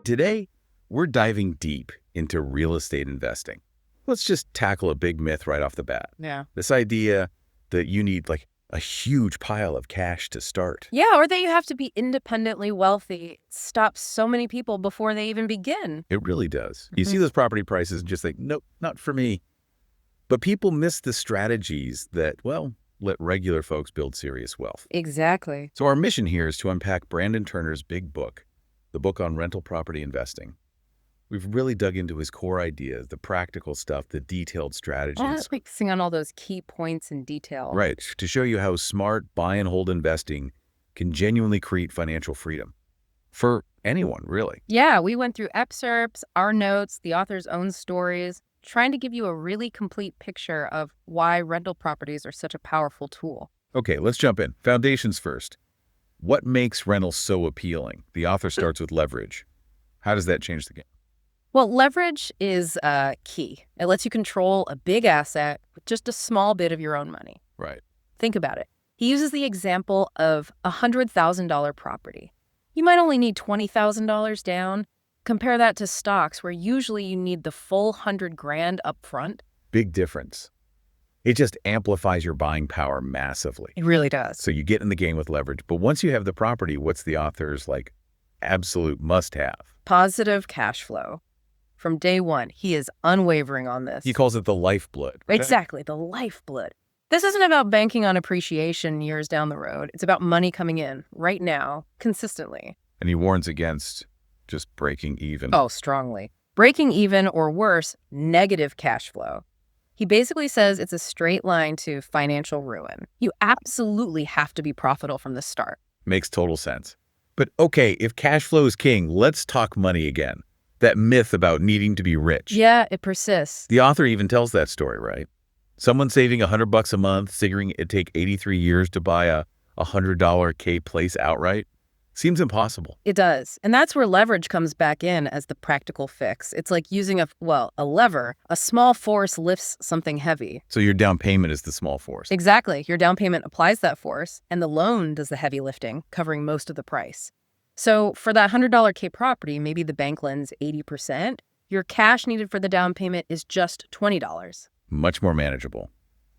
Today, we're diving deep into real estate investing. Let's just tackle a big myth right off the bat. Yeah. This idea that you need like a huge pile of cash to start. Yeah, or that you have to be independently wealthy stops so many people before they even begin. It really does. You see those property prices and just think, nope, not for me. But people miss the strategies that, well, let regular folks build serious wealth. Exactly. So our mission here is to unpack Brandon Turner's big book, the book on rental property investing. We've really dug into his core ideas, the practical stuff, the detailed strategies. Focusing on all those key points in detail. Right, to show you how smart buy and hold investing can genuinely create financial freedom. For anyone, really. Yeah, we went through excerpts, our notes, the author's own stories, trying to give you a really complete picture of why rental properties are such a powerful tool. Okay, let's jump in. Foundations first. What makes rentals so appealing? The author starts with leverage. How does that change the game? Well, leverage is key. It lets you control a big asset with just a small bit of your own money. Right. Think about it. He uses the example of a $100,000 property. You might only need $20,000 down. Compare that to stocks where usually you need the full $100,000 up front. Big difference. It just amplifies your buying power massively. It really does. So you get in the game with leverage. But once you have the property, what's the author's absolute must-have? Positive cash flow. From day one, he is unwavering on this. He calls it the lifeblood. Right? Exactly, the lifeblood. This isn't about banking on appreciation years down the road. It's about money coming in right now, consistently. And he warns against just breaking even. Oh, strongly. Breaking even, or worse, negative cash flow. He basically says it's a straight line to financial ruin. You absolutely have to be profitable from the start. Makes total sense. But okay, if cash flow is king, let's talk money again. That myth about needing to be rich. Yeah, it persists. The author even tells that story, right? Someone saving $100 a month, figuring it'd take 83 years to buy a $100 K place outright. Seems impossible. It does. And that's where leverage comes back in as the practical fix. It's like using a lever. A small force lifts something heavy. So your down payment is the small force. Exactly. Your down payment applies that force, and the loan does the heavy lifting, covering most of the price. So for that $100 K property, maybe the bank lends 80%. Your cash needed for the down payment is just $20. Much more manageable.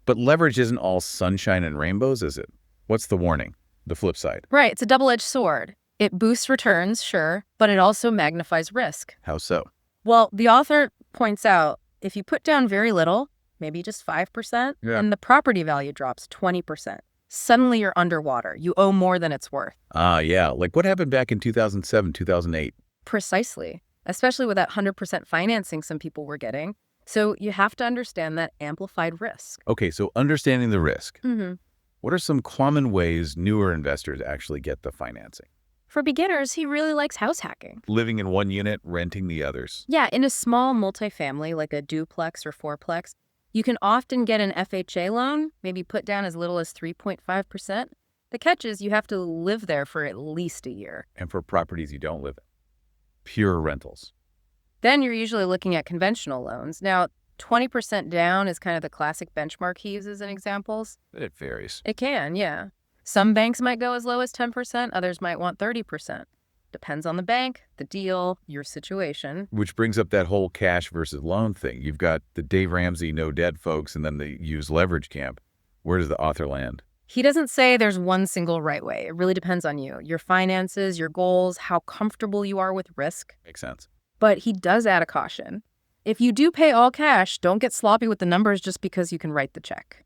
But leverage isn't all sunshine and rainbows, is it? What's the warning? The flip side. Right. It's a double-edged sword. It boosts returns, sure, but it also magnifies risk. How so? Well, the author points out if you put down very little, maybe just 5%, and the property value drops 20%. Suddenly you're underwater. You owe more than it's worth. Ah, yeah. Like what happened back in 2007, 2008? Precisely. Especially with that 100% financing some people were getting. So you have to understand that amplified risk. Okay, so understanding the risk. Mm-hmm. What are some common ways newer investors actually get the financing? For beginners, he really likes house hacking. Living in one unit, renting the others. Yeah, in a small multifamily like a duplex or fourplex, you can often get an FHA loan, maybe put down as little as 3.5%. The catch is you have to live there for at least a year. And for properties you don't live in, pure rentals. Then you're usually looking at conventional loans. Now, 20% down is kind of the classic benchmark he uses in examples. It varies. It can, yeah. Some banks might go as low as 10%, others might want 30%. Depends on the bank, the deal, your situation. Which brings up that whole cash versus loan thing. You've got the Dave Ramsey no debt folks, and then the use leverage camp. Where does the author land? He doesn't say there's one single right way. It really depends on you, your finances, your goals, how comfortable you are with risk. Makes sense. But he does add a caution. If you do pay all cash, don't get sloppy with the numbers just because you can write the check.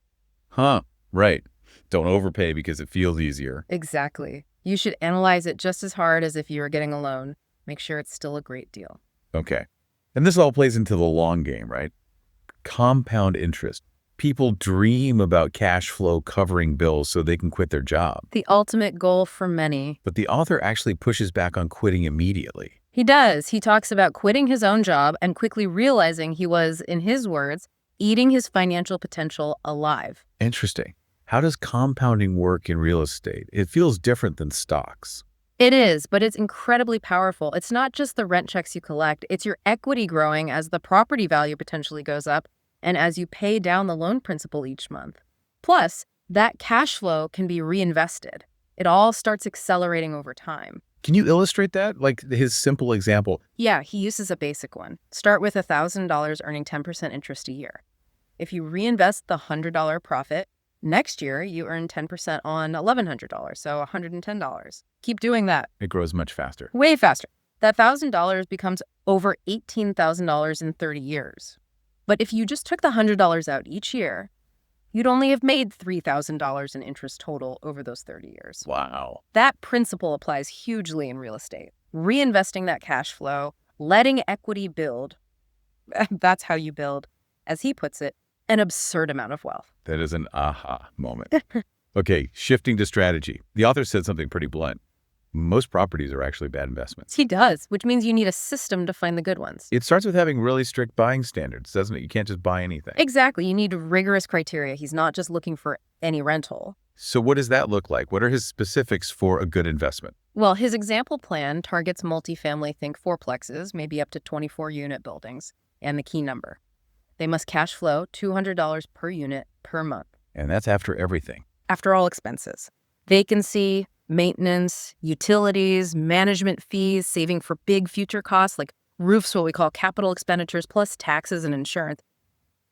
Huh, right. Don't overpay because it feels easier. Exactly. You should analyze it just as hard as if you were getting a loan. Make sure it's still a great deal. Okay. And this all plays into the long game, right? Compound interest. People dream about cash flow covering bills so they can quit their job. The ultimate goal for many. But the author actually pushes back on quitting immediately. He does. He talks about quitting his own job and quickly realizing he was, in his words, eating his financial potential alive. Interesting. How does compounding work in real estate? It feels different than stocks. It is, but it's incredibly powerful. It's not just the rent checks you collect. It's your equity growing as the property value potentially goes up and as you pay down the loan principal each month. Plus, that cash flow can be reinvested. It all starts accelerating over time. Can you illustrate that? Like his simple example. Yeah, he uses a basic one. Start with $1,000 earning 10% interest a year. If you reinvest the $100 profit, next year you earn 10% on $1,100, so $110. Keep doing that. It grows much faster. Way faster. That $1,000 becomes over $18,000 in 30 years. But if you just took the $100 out each year, you'd only have made $3,000 in interest total over those 30 years. Wow. That principle applies hugely in real estate. Reinvesting that cash flow, letting equity build. That's how you build, as he puts it, an absurd amount of wealth. That is an aha moment. Okay, shifting to strategy. The author said something pretty blunt. Most properties are actually bad investments. He does, which means you need a system to find the good ones. It starts with having really strict buying standards, doesn't it? You can't just buy anything. Exactly. You need rigorous criteria. He's not just looking for any rental. So what does that look like? What are his specifics for a good investment? Well, his example plan targets multifamily, think fourplexes, maybe up to 24-unit buildings, and the key number. They must cash flow $200 per unit per month. And that's after everything. After all expenses. Vacancy, maintenance, utilities, management fees, saving for big future costs like roofs, what we call capital expenditures, plus taxes and insurance.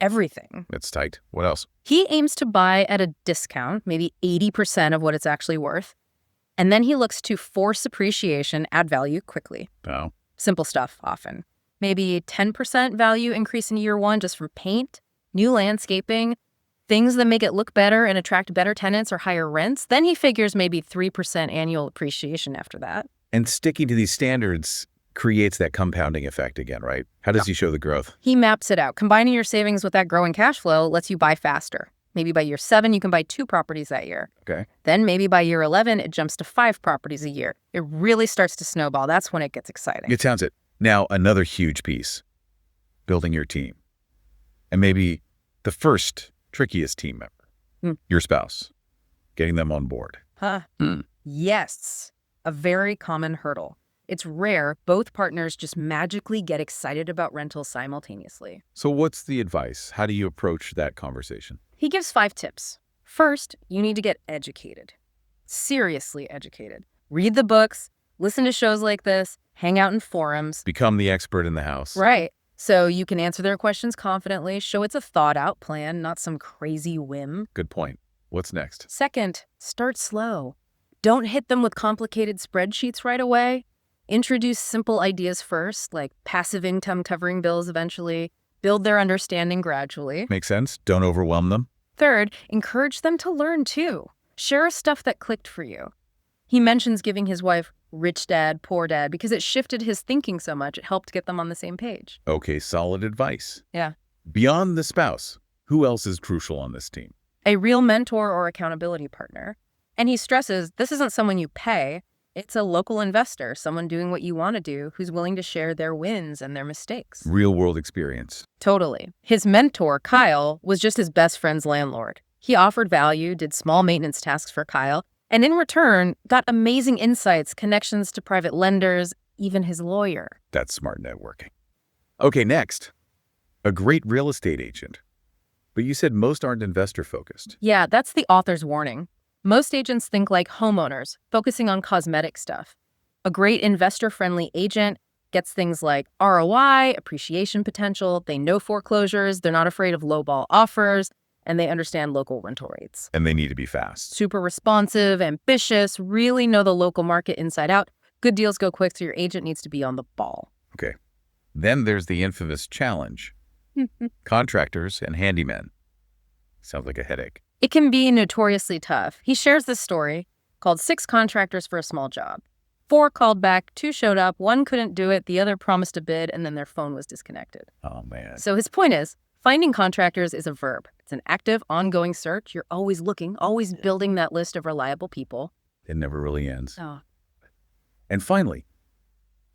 Everything. That's tight. What else? He aims to buy at a discount, maybe 80% of what it's actually worth. And then he looks to force appreciation, add value quickly. Oh. Simple stuff, often. Maybe 10% value increase in year one just from paint, new landscaping, things that make it look better and attract better tenants or higher rents. Then he figures maybe 3% annual appreciation after that. And sticking to these standards creates that compounding effect again, right? How does he show the growth? He maps it out. Combining your savings with that growing cash flow lets you buy faster. Maybe by year 7, you can buy 2 properties that year. Okay. Then maybe by year 11, it jumps to 5 properties a year. It really starts to snowball. That's when it gets exciting. It sounds it. Now, another huge piece, building your team. And maybe the first trickiest team member, your spouse, getting them on board. Yes, a very common hurdle. It's rare both partners just magically get excited about rentals simultaneously. So what's the advice? How do you approach that conversation? He gives 5 tips. First, you need to get educated. Seriously educated. Read the books, listen to shows like this, hang out in forums. Become the expert in the house. Right. So you can answer their questions confidently, show it's a thought-out plan, not some crazy whim. Good point. What's next? Second, start slow. Don't hit them with complicated spreadsheets right away. Introduce simple ideas first, like passive income covering bills eventually. Build their understanding gradually. Makes sense? Don't overwhelm them? Third, encourage them to learn too. Share stuff that clicked for you. He mentions giving his wife Rich Dad, Poor Dad because it shifted his thinking so much. It helped get them on the same page. Okay, solid advice. Yeah. Beyond the spouse, who else is crucial on this team? A real mentor or accountability partner. And he stresses this isn't someone you pay. It's a local investor, someone doing what you want to do, who's willing to share their wins and their mistakes. Real world experience. Totally. His mentor, Kyle, was just his best friend's landlord. He offered value, did small maintenance tasks for Kyle, and in return, got amazing insights, connections to private lenders, even his lawyer. That's smart networking. Okay, next. A great real estate agent. But you said most aren't investor focused. Yeah, that's the author's warning. Most agents think like homeowners, focusing on cosmetic stuff. A great investor-friendly agent gets things like ROI, appreciation potential, they know foreclosures, they're not afraid of lowball offers, and they understand local rental rates. And they need to be fast. Super responsive, ambitious, really know the local market inside out. Good deals go quick, so your agent needs to be on the ball. Okay. Then there's the infamous challenge. Contractors and handymen. Sounds like a headache. It can be notoriously tough. He shares this story called 6 Contractors for a Small Job. 4 called back, 2 showed up, 1 couldn't do it, the other promised a bid, and then their phone was disconnected. Oh, man. So his point is, finding contractors is a verb. It's an active, ongoing search. You're always looking, always building that list of reliable people. It never really ends. Oh. And finally,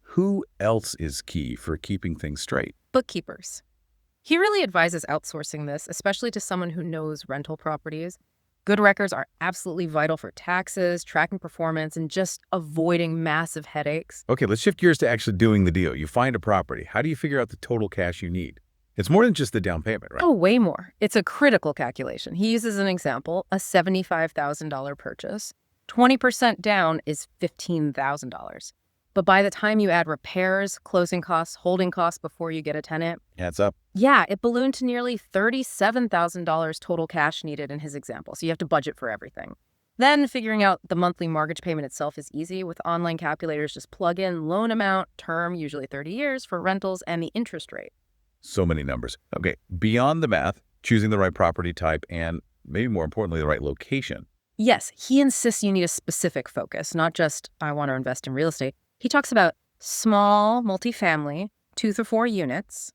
who else is key for keeping things straight? Bookkeepers. He really advises outsourcing this, especially to someone who knows rental properties. Good records are absolutely vital for taxes, tracking performance, and just avoiding massive headaches. Okay, let's shift gears to actually doing the deal. You find a property. How do you figure out the total cash you need? It's more than just the down payment, right? Oh, way more. It's a critical calculation. He uses an example, a $75,000 purchase. 20% down is $15,000. But by the time you add repairs, closing costs, holding costs before you get a tenant, Adds up. yeah, it ballooned to nearly $37,000 total cash needed in his example. So you have to budget for everything. Then figuring out the monthly mortgage payment itself is easy. With online calculators, just plug in loan amount, term, usually 30 years for rentals, and the interest rate. So many numbers. Okay, beyond the math, choosing the right property type and maybe more importantly, the right location. Yes, he insists you need a specific focus, not just, I want to invest in real estate. He talks about small multifamily, 2 to 4 units.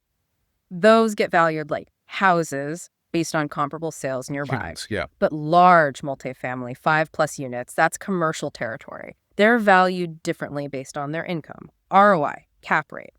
Those get valued like houses based on comparable sales nearby. Units, yeah. But large multifamily, 5+ units, that's commercial territory. They're valued differently based on their income. ROI, cap rate.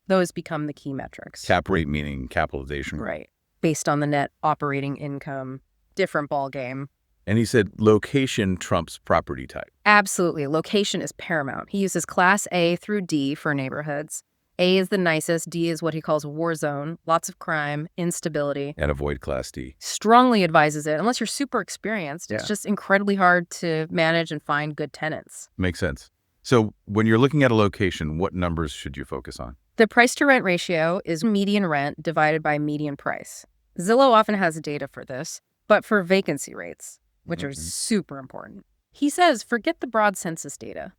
Those become the key metrics. Cap rate meaning capitalization rate. Right. Based on the net operating income, different ball game. And he said location trumps property type. Absolutely. Location is paramount. He uses Class A through D for neighborhoods. A is the nicest. D is what he calls war zone. Lots of crime, instability. And avoid Class D. Strongly advises it. Unless you're super experienced, Yeah. It's just incredibly hard to manage and find good tenants. Makes sense. So when you're looking at a location, what numbers should you focus on? The price to rent ratio is median rent divided by median price. Zillow often has data for this, but for vacancy rates, which are super important. He says, forget the broad census data.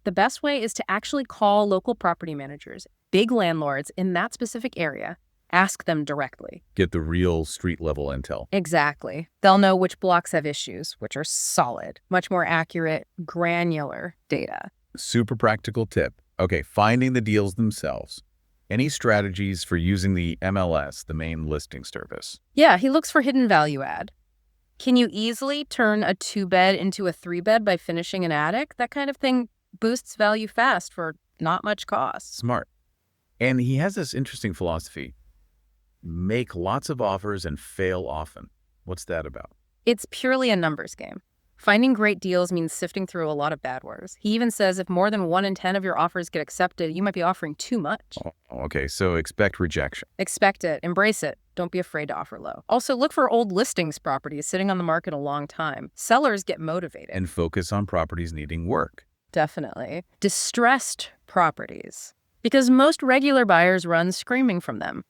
The best way is to actually call local property managers, big landlords in that specific area, ask them directly. Get the real street level intel. Exactly. They'll know which blocks have issues, which are solid, much more accurate, granular data. Super practical tip. Okay, finding the deals themselves. Any strategies for using the MLS, the main listing service? Yeah, he looks for hidden value add. Can you easily turn a 2-bed into a 3-bed by finishing an attic? That kind of thing boosts value fast for not much cost. Smart. And he has this interesting philosophy. Make lots of offers and fail often. What's that about? It's purely a numbers game. Finding great deals means sifting through a lot of bad ones. He even says if more than 1 in 10 of your offers get accepted, you might be offering too much. Oh, okay, so expect rejection. Expect it. Embrace it. Don't be afraid to offer low. Also, look for old listings properties sitting on the market a long time. Sellers get motivated. And focus on properties needing work. Definitely. Distressed properties. Because most regular buyers run screaming from them.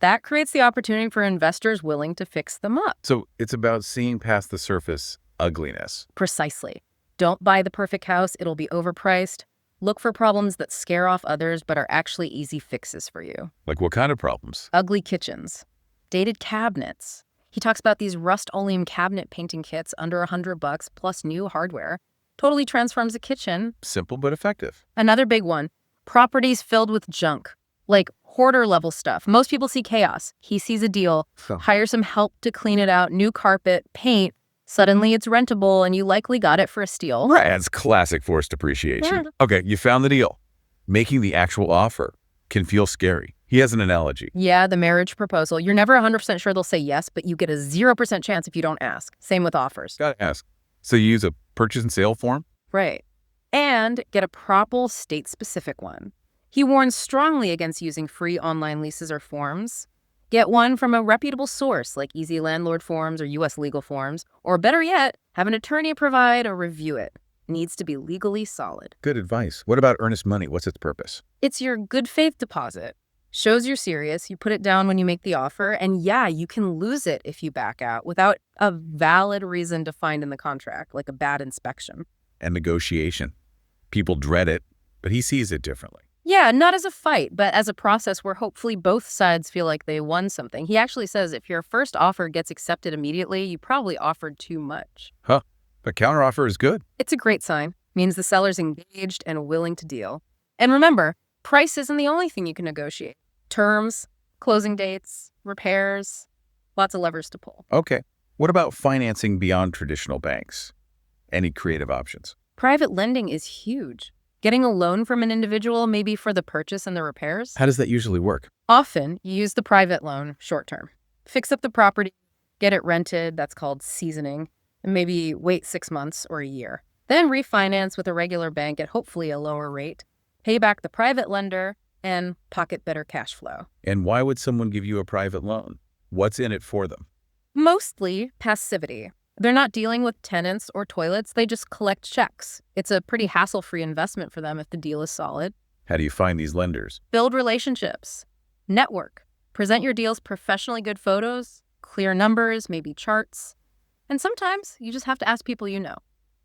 That creates the opportunity for investors willing to fix them up. So it's about seeing past the surface ugliness. Precisely. Don't buy the perfect house. It'll be overpriced. Look for problems that scare off others but are actually easy fixes for you. Like what kind of problems? Ugly kitchens. Dated cabinets. He talks about these rust-oleum cabinet painting kits under $100 plus new hardware. Totally transforms a kitchen. Simple but effective. Another big one. Properties filled with junk. Like hoarder-level stuff. Most people see chaos. He sees a deal. Hire some help to clean it out. New carpet, paint. Suddenly it's rentable and you likely got it for a steal. Right, that's classic forced appreciation. Okay, you found the deal. Making the actual offer can feel scary. He has an analogy. Yeah, the marriage proposal. You're never 100% sure they'll say yes, but you get a 0% chance if you don't ask. Same with offers. Gotta ask. So you use a purchase and sale form? Right. And get a proper state-specific one. He warns strongly against using free online leases or forms. Get one from a reputable source like Easy Landlord Forms or U.S. Legal Forms, or better yet, have an attorney provide or review it. It needs to be legally solid. Good advice. What about earnest money? What's its purpose? It's your good faith deposit. Shows you're serious, you put it down when you make the offer, and yeah, you can lose it if you back out without a valid reason defined in the contract, like a bad inspection. And negotiation. People dread it, but he sees it differently. Yeah, not as a fight, but as a process where hopefully both sides feel like they won something. He actually says if your first offer gets accepted immediately, you probably offered too much. Huh. But counteroffer is good. It's a great sign. Means the seller's engaged and willing to deal. And remember, price isn't the only thing you can negotiate. Terms, closing dates, repairs, lots of levers to pull. Okay. What about financing beyond traditional banks? Any creative options? Private lending is huge. Getting a loan from an individual, maybe for the purchase and the repairs. How does that usually work? Often, you use the private loan short term. Fix up the property, get it rented, that's called seasoning, and maybe wait 6 months or a year. Then refinance with a regular bank at hopefully a lower rate, pay back the private lender, and pocket better cash flow. And why would someone give you a private loan? What's in it for them? Mostly passivity. They're not dealing with tenants or toilets, they just collect checks. It's a pretty hassle-free investment for them if the deal is solid. How do you find these lenders? Build relationships. Network. Present your deals professionally good photos, clear numbers, maybe charts. And sometimes you just have to ask people you know.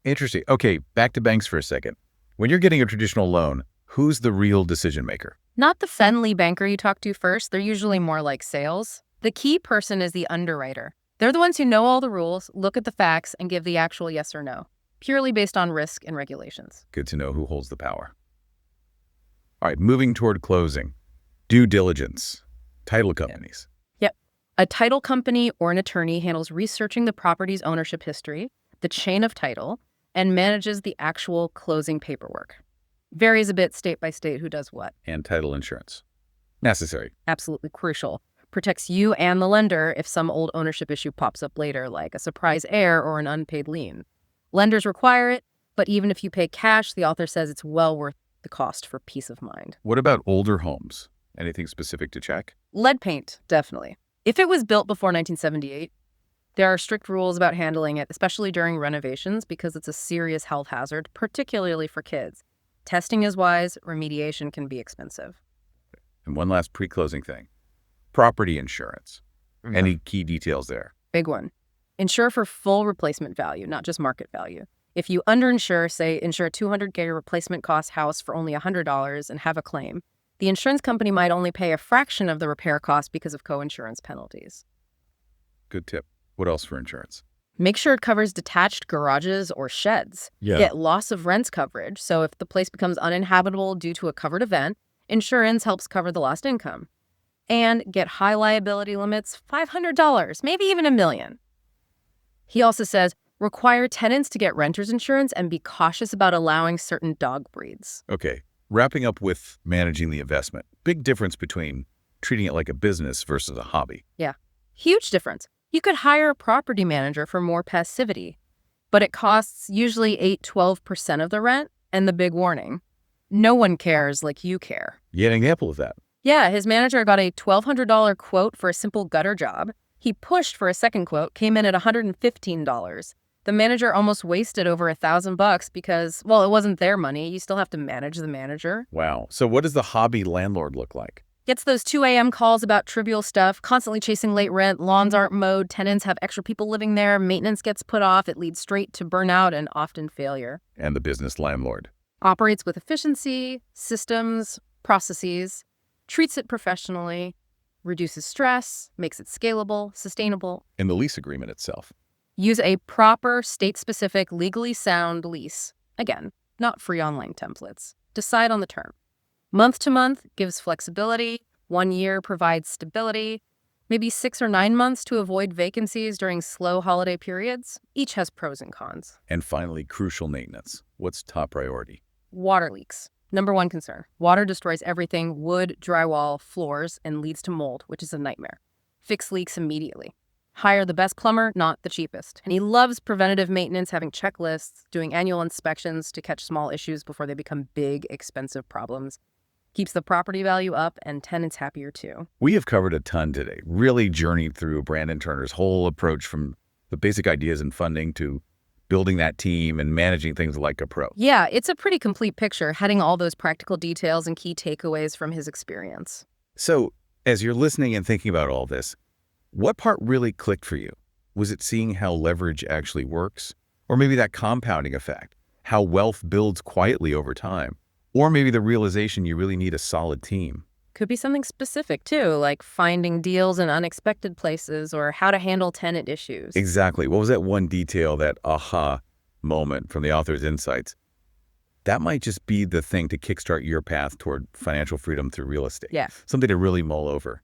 Interesting. Okay, back to banks for a second. When you're getting a traditional loan, who's the real decision maker? Not the friendly banker you talk to first. They're usually more like sales. The key person is the underwriter. They're the ones who know all the rules, look at the facts, and give the actual yes or no, purely based on risk and regulations. Good to know who holds the power. All right, moving toward closing. Due diligence. Title companies. Yep. A title company or an attorney handles researching the property's ownership history, the chain of title, and manages the actual closing paperwork. Varies a bit state by state who does what. And title insurance. Necessary. Absolutely crucial. Protects you and the lender if some old ownership issue pops up later, like a surprise heir or an unpaid lien. Lenders require it, but even if you pay cash, the author says it's well worth the cost for peace of mind. What about older homes? Anything specific to check? Lead paint, definitely. If it was built before 1978, there are strict rules about handling it, especially during renovations, because it's a serious health hazard, particularly for kids. Testing is wise, remediation can be expensive. And one last pre-closing thing. Property insurance. Any key details there? Big one. Insure for full replacement value, not just market value. If you underinsure, say, insure a $200K replacement cost house for only $100 and have a claim, the insurance company might only pay a fraction of the repair cost because of co-insurance penalties. Good tip. What else for insurance? Make sure it covers detached garages or sheds. Yeah. Get loss of rents coverage, so if the place becomes uninhabitable due to a covered event, insurance helps cover the lost income. And get high liability limits, $500, maybe even $1 million. He also says, require tenants to get renter's insurance and be cautious about allowing certain dog breeds. Okay. Wrapping up with managing the investment. Big difference between treating it like a business versus a hobby. Yeah, huge difference. You could hire a property manager for more passivity, but it costs usually 8-12% of the rent, and the big warning, no one cares like you care. You get an example of that. Yeah, his manager got a $1,200 quote for a simple gutter job. He pushed for a second quote, came in at $115. The manager almost wasted over $1,000 because, well, it wasn't their money. You still have to manage the manager. Wow. So what does the hobby landlord look like? Gets those 2 a.m. calls about trivial stuff, constantly chasing late rent, lawns aren't mowed, tenants have extra people living there, maintenance gets put off, it leads straight to burnout and often failure. And the business landlord? Operates with efficiency, systems, processes, treats it professionally, reduces stress, makes it scalable, sustainable. And the lease agreement itself? Use a proper, state-specific, legally sound lease. Again, not free online templates. Decide on the term. Month to month gives flexibility. 1 year provides stability. Maybe 6 or 9 months to avoid vacancies during slow holiday periods. Each has pros and cons. And finally, crucial maintenance. What's top priority? Water leaks. Number one concern. Water destroys everything, wood, drywall, floors, and leads to mold, which is a nightmare. Fix leaks immediately. Hire the best plumber, not the cheapest. And he loves preventative maintenance, having checklists, doing annual inspections to catch small issues before they become big, expensive problems. Keeps the property value up and tenants happier too. We have covered a ton today, really journeyed through Brandon Turner's whole approach from the basic ideas and funding to building that team and managing things like a pro. Yeah, it's a pretty complete picture, heading all those practical details and key takeaways from his experience. So, as you're listening and thinking about all this, what part really clicked for you? Was it seeing how leverage actually works? Or maybe that compounding effect, how wealth builds quietly over time? Or maybe the realization you really need a solid team? Could be something specific too, like finding deals in unexpected places or how to handle tenant issues. Exactly. What was that one detail, that aha moment from the author's insights? That might just be the thing to kickstart your path toward financial freedom through real estate. Yeah. Something to really mull over.